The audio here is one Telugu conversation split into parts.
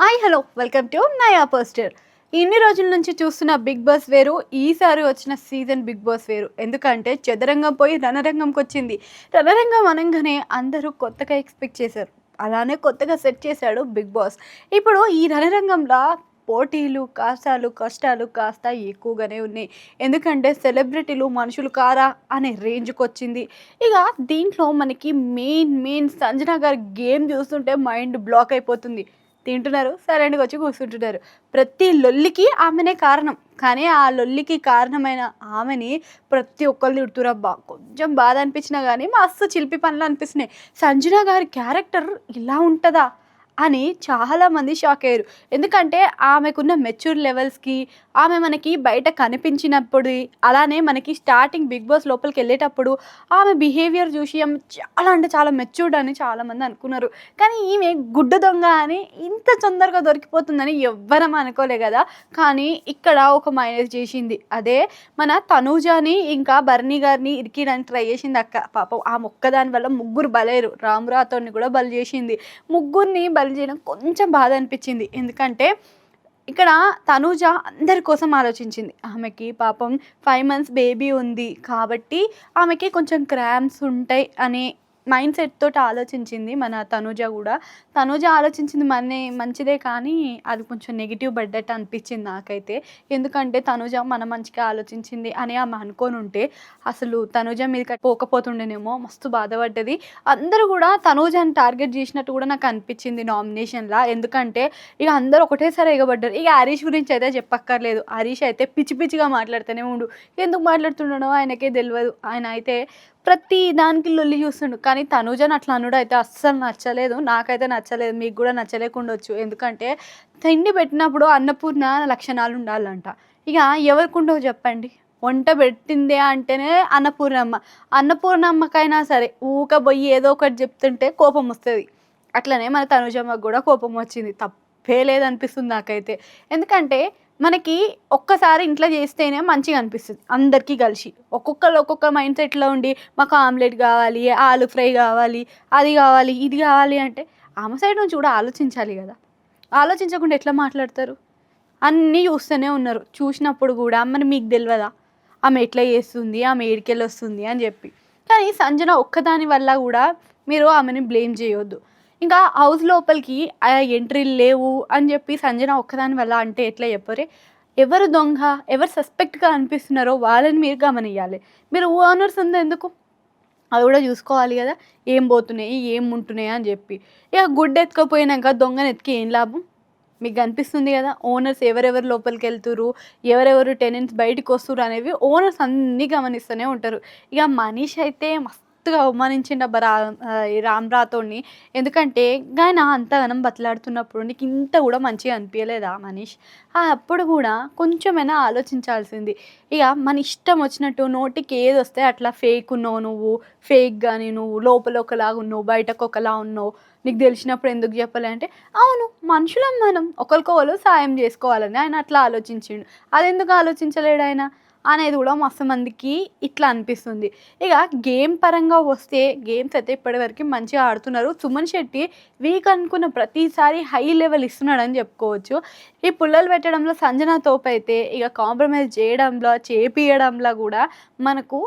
హాయ్ హలో వెల్కమ్ టు నయా పోస్టర్. ఇన్ని రోజుల నుంచి చూస్తున్న బిగ్ బాస్ వేరు, ఈసారి వచ్చిన సీజన్ బిగ్ బాస్ వేరు. ఎందుకంటే చదరంగం పోయి రణరంగంకి వచ్చింది. రణరంగం అనగానే అందరూ కొత్తగా ఎక్స్పెక్ట్ చేశారు, అలానే కొత్తగా సెట్ చేశాడు బిగ్ బాస్. ఇప్పుడు ఈ రణరంగంలో పోటీలు కాష్టాలు కష్టాలు కాస్త ఎక్కువగానే ఉన్నాయి. ఎందుకంటే సెలబ్రిటీలు మనుషులు కారా అనే రేంజ్కి వచ్చింది. ఇక దీంట్లో మనకి మెయిన్ సంజన గారి గేమ్ చూస్తుంటే మైండ్ బ్లాక్ అయిపోతుంది. తింటున్నారు, సైలెంట్గా వచ్చి కూర్చుంటున్నారు. ప్రతి లొల్లికి ఆమెనే కారణం, కానీ ఆ లొల్లికి కారణమైన ఆమెని ప్రతి ఒక్కళ్ళు తిడుతురబ్బా. కొంచెం బాధ అనిపించినా కానీ మస్తు చిలిపి పనులు అనిపిస్తున్నాయి. సంజన గారి క్యారెక్టర్ ఇలా ఉంటుందా అని చాలామంది షాక్ అయ్యారు. ఎందుకంటే ఆమెకున్న మెచ్యూర్ లెవెల్స్కి, ఆమె మనకి బయట కనిపించినప్పుడు, అలానే మనకి స్టార్టింగ్ బిగ్ బాస్ లోపలికి వెళ్ళేటప్పుడు ఆమె బిహేవియర్ చూసి ఆమె చాలా అంటే చాలా మెచ్యూర్డ్ అని చాలామంది అనుకున్నారు. కానీ ఈమె గుడ్డు దొంగ అని ఇంత తొందరగా దొరికిపోతుందని ఎవ్వరం అనుకోలే కదా. కానీ ఇక్కడ ఒక మైనస్ చేసింది. అదే మన తనూజాని ఇంకా బర్నీ గారిని ఇరికిడానికి ట్రై చేసింది అక్క. పాపం ఆ మొక్కదాని వల్ల ముగ్గురు బలయ్యారు. రామ్ రాథోడ్ని కూడా బలి చేసింది. ముగ్గురిని బలి చేయడం కొంచెం బాధ అనిపించింది. ఎందుకంటే ఇక్కడ తనూజ అందరి కోసం ఆలోచించింది. ఆమెకి పాపం 5 months బేబీ ఉంది కాబట్టి ఆమెకి కొంచెం క్రాంప్స్ ఉంటాయి అనే మైండ్ సెట్ తోటి ఆలోచించింది మన తనూజ కూడా. తనూజ ఆలోచించింది మంచిదే, కానీ అది కొంచెం నెగిటివ్ పడ్డట్టు అనిపించింది నాకైతే. ఎందుకంటే తనూజ మన మంచిగా ఆలోచించింది అని ఆమె అనుకొని ఉంటే అసలు తనూజ మీద పోకపోతుండేనేమో. మస్తు బాధపడ్డది. అందరూ కూడా తనూజని టార్గెట్ చేసినట్టు కూడా నాకు అనిపించింది నామినేషన్లా. ఎందుకంటే ఇక అందరూ ఒకటేసారి ఎగబడ్డారు. ఇక హరీష్ గురించి అయితే చెప్పక్కర్లేదు. హరీష్ అయితే పిచ్చి పిచ్చిగా మాట్లాడుతూనే ఉండు. ఎందుకు మాట్లాడుతున్నాడో ఆయనకే తెలియదు. ఆయన అయితే ప్రతి దానికి లొల్లి చూస్తుండు. కానీ తనూజని అట్లా అనుడు అయితే అస్సలు నచ్చలేదు. నాకైతే నచ్చలేదు, మీకు కూడా నచ్చలేకుండొచ్చు. ఎందుకంటే తిండి పెట్టినప్పుడు అన్నపూర్ణ లక్షణాలు ఉండాలంట. ఇక ఎవరికి ఉండవు చెప్పండి. వంట పెట్టిందే అంటేనే అన్నపూర్ణమ్మ. అన్నపూర్ణమ్మకైనా సరే ఊక పోయి ఏదో ఒకటి చెప్తుంటే కోపం వస్తుంది. అట్లనే మన తనుజమ్మకు కూడా కోపం వచ్చింది. తప్పే లేదనిపిస్తుంది నాకైతే. ఎందుకంటే మనకి ఒక్కసారి ఇంట్లో చేస్తేనే మంచిగా అనిపిస్తుంది అందరికీ కలిసి. ఒక్కొక్కరు ఒక్కొక్క మైండ్ సెట్లో ఉండి మాకు ఆమ్లెట్ కావాలి, ఆలు ఫ్రై కావాలి, అది కావాలి, ఇది కావాలి అంటే ఆమె సైడ్ నుంచి కూడా ఆలోచించాలి కదా. ఆలోచించకుండా ఎట్లా మాట్లాడతారు? అన్నీ చూస్తూనే ఉన్నారు. చూసినప్పుడు కూడా మరి మీకు తెలియదా ఆమె ఎట్లా చేస్తుంది, ఆమె ఏడికెళ్ళి వస్తుంది అని చెప్పి. కానీ సంజన ఒక్కదాని వల్ల కూడా మీరు ఆమెని బ్లేమ్ చేయొద్దు. ఇంకా హౌస్ లోపలికి ఎంట్రీలు లేవు అని చెప్పి సంజన ఒక్కదాని వల్ల అంటే ఎట్లా చెప్పరే? ఎవరు దొంగ, ఎవరు సస్పెక్ట్గా అనిపిస్తున్నారో వాళ్ళని మీరు గమనియాలి. మీరు ఓనర్స్ ఉంది ఎందుకు, అది కూడా చూసుకోవాలి కదా. ఏం పోతున్నాయి, ఏం ఉంటున్నాయి అని చెప్పి. ఇక గుడ్డ ఎత్తుకపోయినాక దొంగను ఎత్తుకి ఏం లాభం మీకు కనిపిస్తుంది కదా. ఓనర్స్ ఎవరెవరు లోపలికి వెళ్తురు, ఎవరెవరు టెనెంట్స్ బయటకు వస్తురు అనేవి ఓనర్స్ అన్నీ గమనిస్తూనే ఉంటారు. ఇక మనీష్ అయితే మస్తుగా అవమానించిండు ఈ రామ్ రాథోడ్ని. ఎందుకంటే ఆయన అంతగానం బతలాడుతున్నప్పుడు నీకు ఇంత కూడా మంచిగా అనిపించలేదా మనీష్? అప్పుడు కూడా కొంచెమైనా ఆలోచించాల్సింది. ఇక మన ఇష్టం వచ్చినట్టు నోటికి ఏది వస్తే అట్లా ఫేక్ ఉన్నావు నువ్వు, ఫేక్ కానీ నువ్వు లోపల ఒకలాగా ఉన్నావు, బయటకు ఒకలా ఉన్నావు, నీకు తెలిసినప్పుడు ఎందుకు చెప్పలే అంటే, అవును మనుషులం మనం, ఒకరికొకరు సాయం చేసుకోవాలని ఆయన అట్లా ఆలోచించిండు. అది ఎందుకు ఆలోచించలేడు ఆయన అనేది కూడా మస్తు మందికి ఇట్లా అనిపిస్తుంది. ఇక గేమ్ పరంగా వస్తే గేమ్స్ అయితే ఇప్పటివరకు మంచిగా ఆడుతున్నారు. సుమన్ శెట్టి వీక్ అనుకున్న ప్రతిసారి హై లెవెల్ ఇస్తున్నాడని చెప్పుకోవచ్చు. ఈ పుల్లలు పెట్టడంలో సంజన తోపు అయితే ఇక కాంప్రమైజ్ చేయడంలో చేపియడంలో కూడా మనకు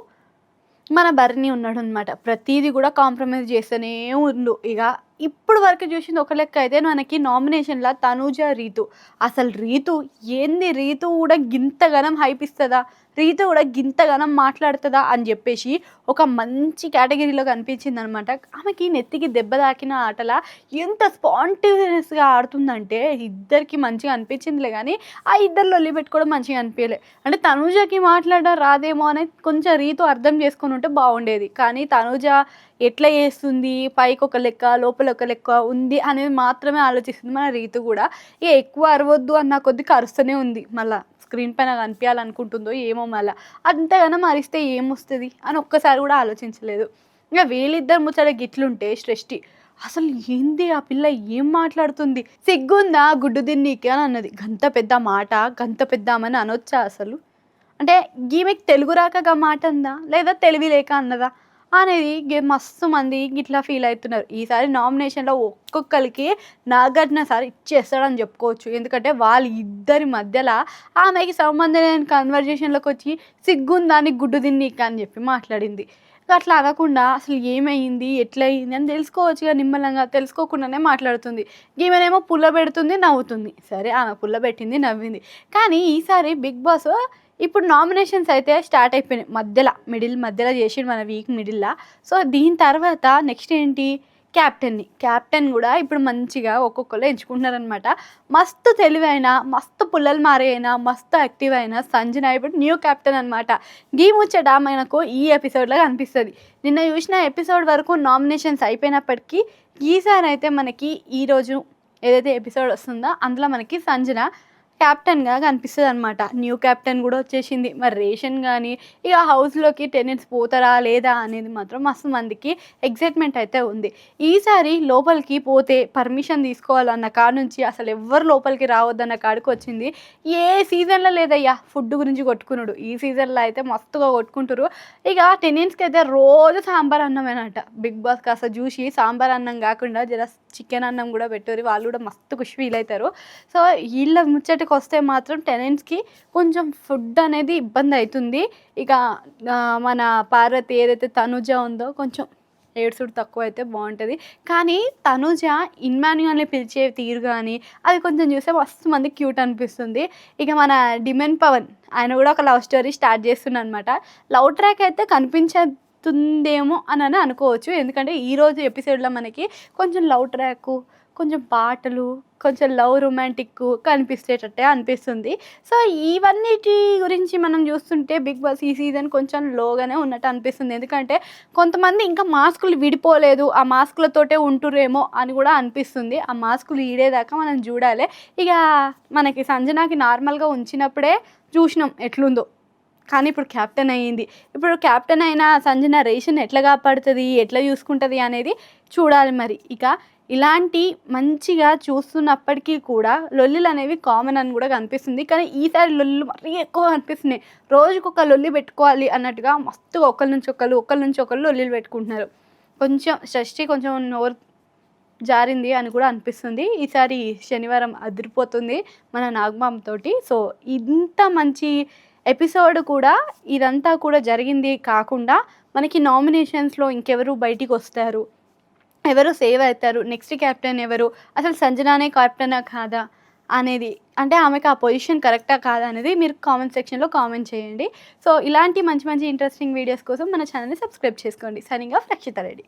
మన బర్నీ ఉన్నాడు అనమాట. ప్రతిదీ కూడా కాంప్రమైజ్ చేస్తూనే ఉండు. ఇక ఇప్పుడు వరకు చూసింది ఒక లెక్క అయితే మనకి నామినేషన్లో తనూజ, రీతు. అసలు రీతు ఏంది, రీతు కూడా గింతగనం హైప్ ఇస్తుందా, రీతు కూడా గింతగనం మాట్లాడుతుందా అని చెప్పేసి ఒక మంచి కేటగిరీలో కనిపించింది అనమాట. ఆమెకి నెత్తికి దెబ్బ తాకిన ఆటల ఎంత స్పాంటేనియస్గా ఆడుతుందంటే ఇద్దరికి మంచిగా అనిపించిందిలే. కానీ ఆ ఇద్దరు లొల్లి పెట్టుకోవడం మంచిగా అనిపించలే. అంటే తనూజకి మాట్లాడడం రాదేమో అనేది కొంచెం రీతు అర్థం చేసుకొని ఉంటే బాగుండేది. కానీ తనూజ ఎట్లా చేస్తుంది, పైకి ఒక లెక్క లోపల ఒక లెక్క ఉంది అనేది మాత్రమే ఆలోచిస్తుంది మన రీతు కూడా. ఇక ఎక్కువ అరవద్దు అన్న కొద్దిగా అరుస్తూనే ఉంది. మళ్ళీ స్క్రీన్ పైన కనిపించాలనుకుంటుందో ఏమో, మళ్ళీ అంతగానో మరిస్తే ఏమొస్తుంది అని ఒక్కసారి కూడా ఆలోచించలేదు. ఇక వీళ్ళిద్దరు ముచ్చట గిట్లుంటే సృష్టి అసలు ఏంది ఆ పిల్ల ఏం మాట్లాడుతుంది, సిగ్గుందా గుడ్డు తిన్నీకి అని అన్నది. గంత పెద్ద మాట, గంత పెద్ద ఆమెను అనొచ్చా అసలు? అంటే ఈమెకి తెలుగు రాకగా మాట ఉందా లేదా తెలివి లేక అన్నదా అనేది మస్తు మంది ఇట్లా ఫీల్ అవుతున్నారు. ఈసారి నామినేషన్‌లో ఒక్కొక్కళ్ళకి నాగార్జున సార్ ఇచ్చేస్తాడని చెప్పుకోవచ్చు. ఎందుకంటే వాళ్ళిద్దరి మధ్యల ఆమెకి సంబంధం లేని కన్వర్జేషన్‌లోకొచ్చి సిగ్గుందా నీకు గుడ్డు తిన్నీక అని చెప్పి మాట్లాడింది. అట్లా అనకుండా అసలు ఏమైంది? ఎట్లయింది? అని తెలుసుకోవచ్చుగా నిమ్మలంగా. తెలుసుకోకుండానే మాట్లాడుతుంది. ఈమెనేమో పుల్లబెడుతుంది, నవ్వుతుంది. సరే ఆమె పుల్లబెట్టింది, నవ్వింది. కానీ ఈసారి 'బిగ్ బాస్' ఇప్పుడు నామినేషన్స్ అయితే స్టార్ట్ అయిపోయినాయి. మధ్యలో చేసిండు మన వీక్ మిడిల్‌ల. సో, దీని తర్వాత నెక్స్ట్ ఏంటి? క్యాప్టెన్ గూడా ఇప్పుడు మంచిగా ఒక్కొక్కళ్ళు ఎంచుకుంటున్నారనమాట. మస్తు తెలివైన, మస్తు పుల్లలు మారి అయిన, మస్తు యాక్టివ్ అయిన సంజన ఇప్పుడు న్యూ క్యాప్టెన్ అనమాట. గీ ముచ్చట మనకు ఈ ఎపిసోడ్‌లో కనిపిస్తది. నిన్న చూసిన ఎపిసోడ్ వరకు నామినేషన్స్ అయిపోయినప్పటికీ, ఈసారైతే మనకి ఈరోజు ఏదైతే ఎపిసోడ్ వస్తుందో అందులో మనకి సంజన క్యాప్టెన్‌గా కనిపిస్తదనమాట. న్యూ క్యాప్టెన్ గూడా వచ్చేసింది. మరి రేషన్ గానీ, ఇక హౌస్‌లోకి టెనెంట్స్ పోతారా? లేదా? అనేది మాత్రం మస్తు మందికి ఎక్సైట్‌మెంట్ అయితే ఉంది. ఈసారి లోపలికి పోతే పర్మిషన్ తీసుకోవాలన్న కాడ నుంచి అసలు ఎవ్వరు లోపలికి రావద్దన్న కాడికొచ్చింది. ఏ సీజన్‌లో లేదయ్యా ఫుడ్ గురించి కొట్టుకునుడు. ఈ సీజన్‌లో అయితే మస్తుగా కొట్టుకుంటుర్రు. ఇక టెనెంట్స్‌కైతే రోజు సాంబార్ అన్నమేనట. బిగ్ బాస్ కాస్త చూసి సాంబార్ అన్నం కాకుండా జర చికెన్ అన్నం కూడా పెట్టుర్రి. వాళ్ళు కూడా మస్తు ఖుషి ఫీల్ అవుతారు. సో, ఈళ్ళ ముచ్చటకొస్తే మాత్రం టెనెంట్స్‌కి కొంచెం ఫుడ్ అనేది ఇబ్బంది అవుతుంది. ఇక మన పార్వతి ఏదైతే తనుజ ఉందో కొంచెం ఏడుసుడు తక్కువైతే బావుంటది. కానీ తనుజ ఇమ్మాన్యుయల్‌ని పిలిచే తీరు గానీ, అది కొంచెం చూస్తే మస్తు మందికి క్యూట్ అనిపిస్తుంది. ఇక మన డిమెన్ పవన్ ఆయన కూడా ఒక లవ్ స్టోరీ స్టార్ట్ చేస్తుండనమాట. లవ్ ట్రాక్ అయితే కనిపించతుందేమో అని అనుకోవచ్చు. ఎందుకంటే ఈరోజు ఎపిసోడ్‌లో మనకి కొంచెం లవ్ ట్రాకు, కొంచెం పాటలు, కొంచెం లవ్ రొమాంటిక్కు కనిపించేటట్టే అనిపిస్తుంది. సో, ఇవన్నిటి గురించి మనం చూస్తుంటే 'బిగ్ బాస్' ఈ సీజన్ కొంచెం లోగానే ఉన్నట్టు అనిపిస్తుంది. ఎందుకంటే కొంతమంది ఇంకా మాస్కులు విడిపోలేదు. ఆ మాస్కులతోటే ఉంటుర్రేమో అని కూడా అనిపిస్తుంది. ఆ మాస్కులు ఈడేదాకా మనం చూడాలి. ఇక మనకి సంజనాకి నార్మల్‌గా ఉంచినప్పుడే చూసినాం ఎట్లుందో. కానీ ఇప్పుడు క్యాప్టెన్ అయ్యింది. ఇప్పుడు క్యాప్టెన్ అయిన సంజన రేషన్ ఎట్లా కాపాడుతది? ఎట్లా చూసుకుంటది? అనేది చూడాలి మరి. ఇక ఇలాంటి మంచిగా చూస్తున్నప్పటికీ కూడా లొల్లిలనేవి కామన్ అని కూడా కనిపిస్తుంది. కానీ ఈసారి లొల్లులు మరీ ఎక్కువ కనిపిస్తున్నాయి. రోజుకొక లొల్లి పెట్టుకోవాలి అన్నట్టుగా మస్తుగా ఒకళ్ళ నుంచి ఒకళ్ళు లొల్లిలు పెట్టుకుంటున్నారు. కొంచెం షష్ఠి కొంచెం నోరు జారింది అని కూడా అనిపిస్తుంది. ఈసారి శనివారం అదిరిపోతుంది మన నాగమామ తోటి. సో, ఇంత మంచి ఎపిసోడ్ కూడా ఇదంతా కూడా జరిగింది కాకుండా మనకి నామినేషన్స్‌లో ఇంకెవరు బయటికొస్తారు? ఎవరు సేవ్ అవుతారు? నెక్స్ట్ క్యాప్టెన్ ఎవరు? అసలు సంజనానే క్యాప్టెనా కాదా? అనేది అంటే ఆమెకి ఆ పొజిషన్ కరెక్టా కాదా అనేది మీరు కామెంట్ సెక్షన్‌లో కామెంట్ చేయండి. సో, ఇలాంటి మంచి మంచి ఇంట్రెస్టింగ్ వీడియోస్ కోసం మన ఛానెల్‌ని సబ్స్క్రైబ్ చేసుకోండి. సైనింగ్ ఆఫ్ రక్షిత రెడ్డి.